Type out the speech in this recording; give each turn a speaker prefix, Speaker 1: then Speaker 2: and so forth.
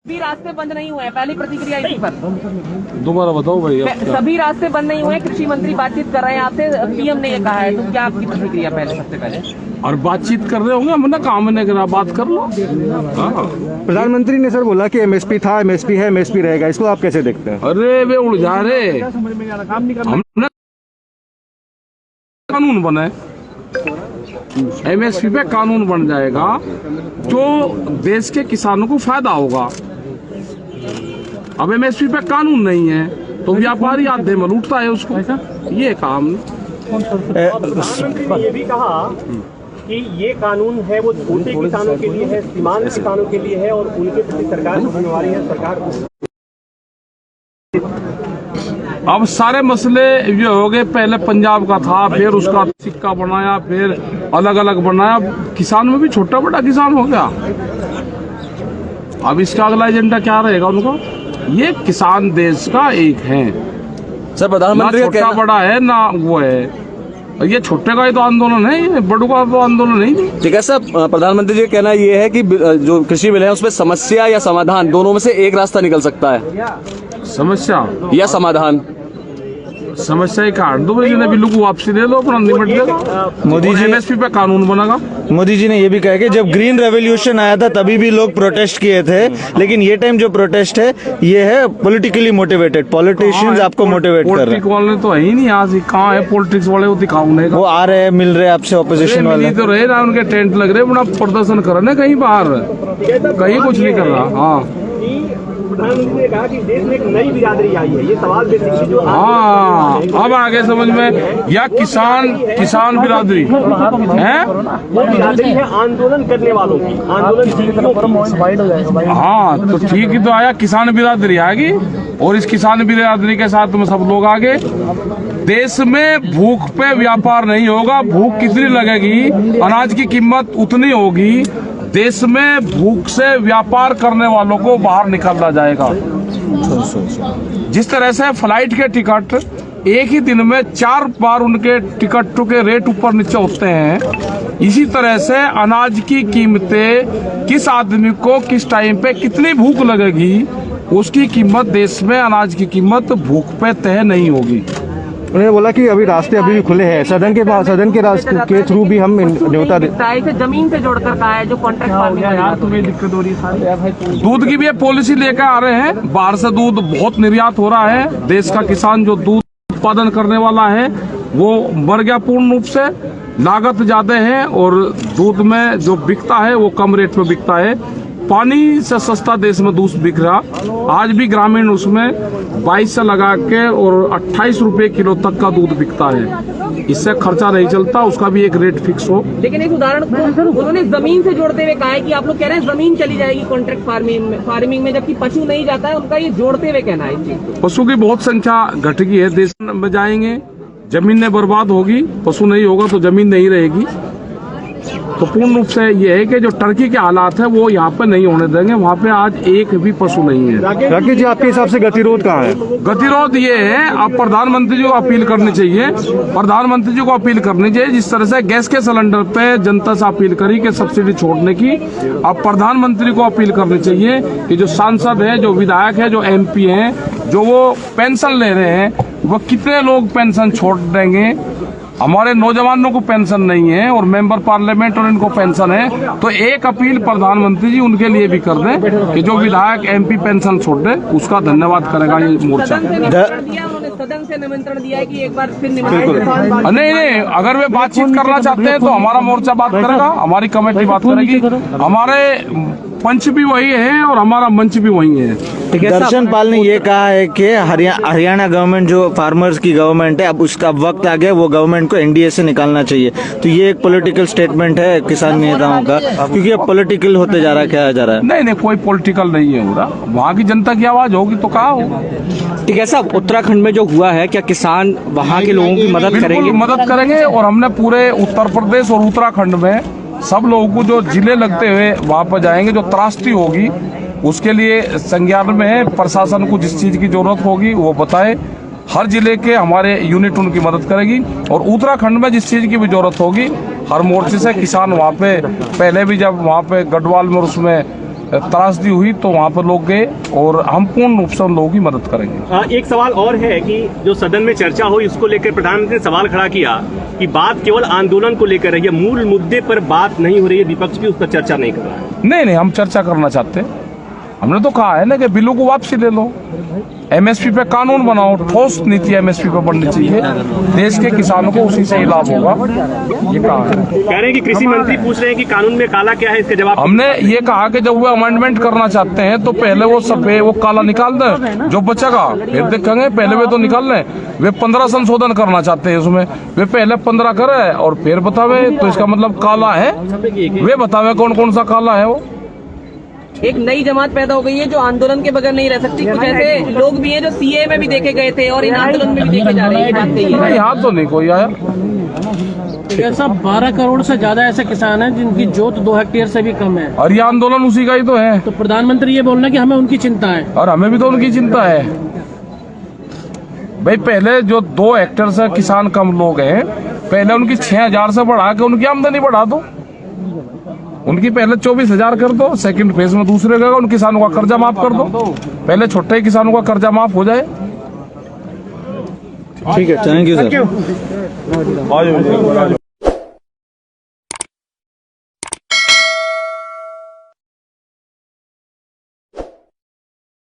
Speaker 1: सभी रास्ते बंद नहीं हुए हैं, पहली प्रतिक्रिया इसी पर।
Speaker 2: दोबारा बताओ भाई।
Speaker 1: सभी रास्ते बंद नहीं हुए, कृषि मंत्री बातचीत कर रहे हैं आपसे, पीएम ने ये कहा है, तो क्या आपकी प्रतिक्रिया पहले सबसे पहले?
Speaker 2: और बातचीत कर रहे होंगे, हमने काम नहीं करा, बात कर लो।
Speaker 3: प्रधानमंत्री ने सर बोला कि एमएसपी था, एमएसपी है, एमएसपी रहेगा, इसको आप कैसे देखते हैं?
Speaker 2: अरे वे उलझा रहे, हमने कानून बनाए, एमएसपी पे कानून बन जाएगा जो देश के किसानों को फायदा होगा। अब एमएसपी पे कानून नहीं है तो व्यापारी आधे में लूटता है उसको, ये काम।
Speaker 4: प्रधानमंत्री ने ये भी कहा कि ये कानून है वो छोटे किसानों के लिए है, सीमांत किसानों के लिए है और उनके प्रति सरकार की जिम्मेवारी है। सरकार
Speaker 2: अब सारे मसले ये हो गए, पहले पंजाब का था, फिर उसका सिक्का बनाया, फिर अलग अलग बनाया, किसान में भी छोटा बड़ा किसान हो गया। अब इसका अगला एजेंडा क्या रहेगा उनका? ये किसान देश का एक है
Speaker 3: सर, प्रधानमंत्री
Speaker 2: ना छोटा बड़ा है ना वो है, ये छोटे का ही तो आंदोलन है, ये बड़ों का तो आंदोलन नहीं।
Speaker 3: ठीक है सर, प्रधानमंत्री जी का कहना ये है कि जो कृषि बिल है उसमें समस्या या समाधान दोनों में से एक रास्ता निकल सकता है।
Speaker 2: समस्या
Speaker 3: या समाधान?
Speaker 2: समस्या ही काट दो भाई, बिल्लू को वापसी दे दो, अपना निपट दो।
Speaker 3: मोदी जी
Speaker 2: एमएसपी पे कानून बनेगा।
Speaker 3: मोदी जी ने ये भी कहा कि जब ग्रीन रेवोल्यूशन आया था तभी भी लोग प्रोटेस्ट किए थे, लेकिन ये टाइम जो प्रोटेस्ट है ये है पॉलिटिकली मोटिवेटेड, पॉलिटिशियंस आपको मोटिवेट कर रहे
Speaker 2: पॉलिटिक्स वाले तो है ही नहीं, आज कहाँ है पॉलिटिक्स वाले, वो दिखाओ नहीं।
Speaker 3: वो आ रहे हैं, मिल रहे हैं आपसे, ऑपोजिशन वाले
Speaker 2: तो रहे ना, उनके टेंट लग रहे, बड़ा प्रदर्शन कर रहे कहीं बाहर, कहीं कुछ नहीं कर रहा। हाँ,
Speaker 4: प्रधानमंत्री ने कहा कि देश में एक नई बिरादरी आई है, ये सवाल बेसिकली जो
Speaker 2: हाँ अब आगे समझ में, या किसान बिरादरी है,
Speaker 4: वो बिरादरी है आंदोलन करने वालों की, आंदोलन।
Speaker 2: हाँ तो ठीक ही तो आया, किसान बिरादरी आएगी और इस किसान बिरादरी के साथ में सब लोग आगे। देश में भूख पे व्यापार नहीं होगा, भूख कितनी लगेगी, अनाज की कीमत उतनी होगी, देश में भूख से व्यापार करने वालों को बाहर निकाला जाएगा। जिस तरह से फ्लाइट के टिकट एक ही दिन में 4 बार उनके टिकटों के रेट ऊपर नीचे होते हैं, इसी तरह से अनाज की कीमतें किस आदमी को किस टाइम पे कितनी भूख लगेगी, उसकी कीमत देश में अनाज की कीमत भूख पे तय नहीं होगी।
Speaker 3: उन्होंने बोला कि अभी रास्ते अभी भी खुले हैं, सदन के रास्ते के थ्रू भी हम न्योता
Speaker 1: इसे जमीन से जोड़कर कहा है, जो कॉन्ट्रैक्ट फार्मिंग है, तुम्हें दिक्कत हो रही है।
Speaker 2: दूध की भी ये पॉलिसी लेकर आ रहे हैं, बाहर से दूध बहुत निर्यात हो रहा है, देश का किसान जो दूध उत्पादन करने वाला है वो मर गया पूर्ण रूप से, लागत ज्यादा है और दूध में जो बिकता है वो कम रेट में बिकता है। पानी से सस्ता देश में दूध बिक रहा, आज भी ग्रामीण उसमें 22 से लगा के और 28 रुपए किलो तक का दूध बिकता है, इससे खर्चा नहीं चलता, उसका भी एक रेट फिक्स हो।
Speaker 1: लेकिन इस उदाहरण को उन्होंने जमीन से जोड़ते हुए कहा है कि आप लोग कह रहे हैं जमीन चली जाएगी कॉन्ट्रैक्ट फार्मिंग में, जबकि पशु नहीं जाता है, उनका ये जोड़ते हुए कहना है।
Speaker 2: पशु की बहुत संख्या घट गई है, देश में जाएंगे, जमीनें बर्बाद होगी, पशु नहीं होगा तो जमीन नहीं रहेगी। तो पूर्ण रूप से ये है कि जो टर्की के हालात है वो यहाँ पे नहीं होने देंगे, वहाँ पे आज एक भी पशु नहीं है।
Speaker 3: राकेश जी, आपके हिसाब से गतिरोध कहाँ है?
Speaker 2: गतिरोध ये है, अब प्रधानमंत्री जी को अपील करनी चाहिए, प्रधानमंत्री जी को अपील करनी चाहिए, जिस तरह से गैस के सिलेंडर पे जनता से अपील करी कि सब्सिडी छोड़ने की, अब प्रधानमंत्री को अपील करनी चाहिए कि जो सांसद है, जो विधायक है, जो MP हैं, जो वो पेंशन ले रहे हैं, वो कितने लोग पेंशन छोड़ देंगे। हमारे नौजवानों को पेंशन नहीं है और मेंबर पार्लियामेंट और इनको पेंशन है, तो एक अपील प्रधानमंत्री जी उनके लिए भी कर दें कि जो विधायक MP पेंशन छोड़ दे, उसका धन्यवाद करेगा ये मोर्चा।
Speaker 1: सदन से निमंत्रण दिया है कि एक बार फिर निमंत्रण
Speaker 2: नहीं, अगर वे बातचीत करना चाहते हैं तो हमारा मोर्चा बात करेगा, हमारी कमेटी बात करेगी, हमारे पंच भी वही है और हमारा मंच भी वही है।
Speaker 3: दर्शन पाल ने ये कहा है कि हरियाणा गवर्नमेंट जो फार्मर्स की गवर्नमेंट है, अब उसका वक्त आ गया, वो गवर्नमेंट को NDA से निकालना चाहिए। तो ये एक पॉलिटिकल स्टेटमेंट है किसान नेताओं का, क्योंकि अब पॉलिटिकल होते जा रहा है, क्या जा रहा है?
Speaker 2: नहीं, कोई पॉलिटिकल नहीं है हो रहा, वहाँ की जनता की आवाज होगी तो कहा होगा।
Speaker 5: ठीक है साहब, उत्तराखंड में जो हुआ है, क्या किसान वहाँ के लोगों की मदद करेंगे?
Speaker 2: मदद करेंगे, और हमने पूरे उत्तर प्रदेश और उत्तराखंड में सब लोगों को जो जिले लगते हुए वहाँ पर जाएंगे, जो त्रासदी होगी उसके लिए संज्ञान में है, प्रशासन को जिस चीज की जरूरत होगी वो बताए, हर जिले के हमारे यूनिट उनकी मदद करेगी, और उत्तराखंड में जिस चीज की भी जरूरत होगी हर मोर्चे से किसान वहाँ पे, पहले भी जब वहाँ पे गढ़वाल में उसमें त्रासदी हुई तो वहाँ पर लोग गए और हम पूर्ण रूप से उन लोगों की मदद करेंगे।
Speaker 4: एक सवाल और है कि जो सदन में चर्चा हुई उसको लेकर प्रधानमंत्री ने सवाल खड़ा किया कि बात केवल आंदोलन को लेकर है, मूल मुद्दे पर बात नहीं हो रही है, विपक्ष भी उस पर चर्चा नहीं कर रहा है।
Speaker 2: नहीं, हम चर्चा करना चाहते हैं। हमने तो कहा है ना कि बिलों को वापसी ले लो, एमएसपी पे कानून बनाओ, ठोस नीति एमएसपी पे बननी चाहिए, देश के किसानों को उसी से ही लाभ होगा, ये कहा है।
Speaker 4: कह रहे हैं कि कृषि मंत्री पूछ रहे हैं कि कानून में काला क्या है, इसका जवाब
Speaker 2: हमने ये कहा कि जब वो अमेंडमेंट करना चाहते हैं तो पहले वो सफेद वो काला निकाल दें, जो बचेगा फिर देखेंगे। पहले वे तो निकाल लें। वे 15 संशोधन करना चाहते हैं उसमें, वे पहले 15 करे और फिर बतावे, तो इसका मतलब काला है, वे बतावे कौन कौन सा काला है। वो
Speaker 1: एक नई जमात पैदा हो गई है जो आंदोलन के बगैर नहीं रह सकती। कुछ ऐसे लोग भी हैं जो सीए में भी देखे गए थे और इन आंदोलन में भी देखे जा रहे हैं, ये बात कही है।
Speaker 2: यहाँ तो नहीं कोई आया।
Speaker 6: ऐसा 12 करोड़ से ज्यादा ऐसे किसान हैं जिनकी जोत 2 हेक्टेयर से भी कम है,
Speaker 2: और ये आंदोलन उसी का ही तो है।
Speaker 6: तो प्रधानमंत्री ये बोल रहे हैं कि हमें उनकी चिंता है,
Speaker 2: और हमें भी तो उनकी चिंता है भाई। पहले जो 2 हेक्टेयर से किसान कम लोग हैं, पहले उनकी 6000 से बढ़ा के उनकी आमदनी बढ़ा दो। उनकी पहले 24,000 कर दो, सेकंड फेज में दूसरे का उन किसानों का कर्जा माफ कर दो। पहले छोटे किसानों का कर्जा माफ हो जाए।
Speaker 3: ठीक है, थैंक यू सर।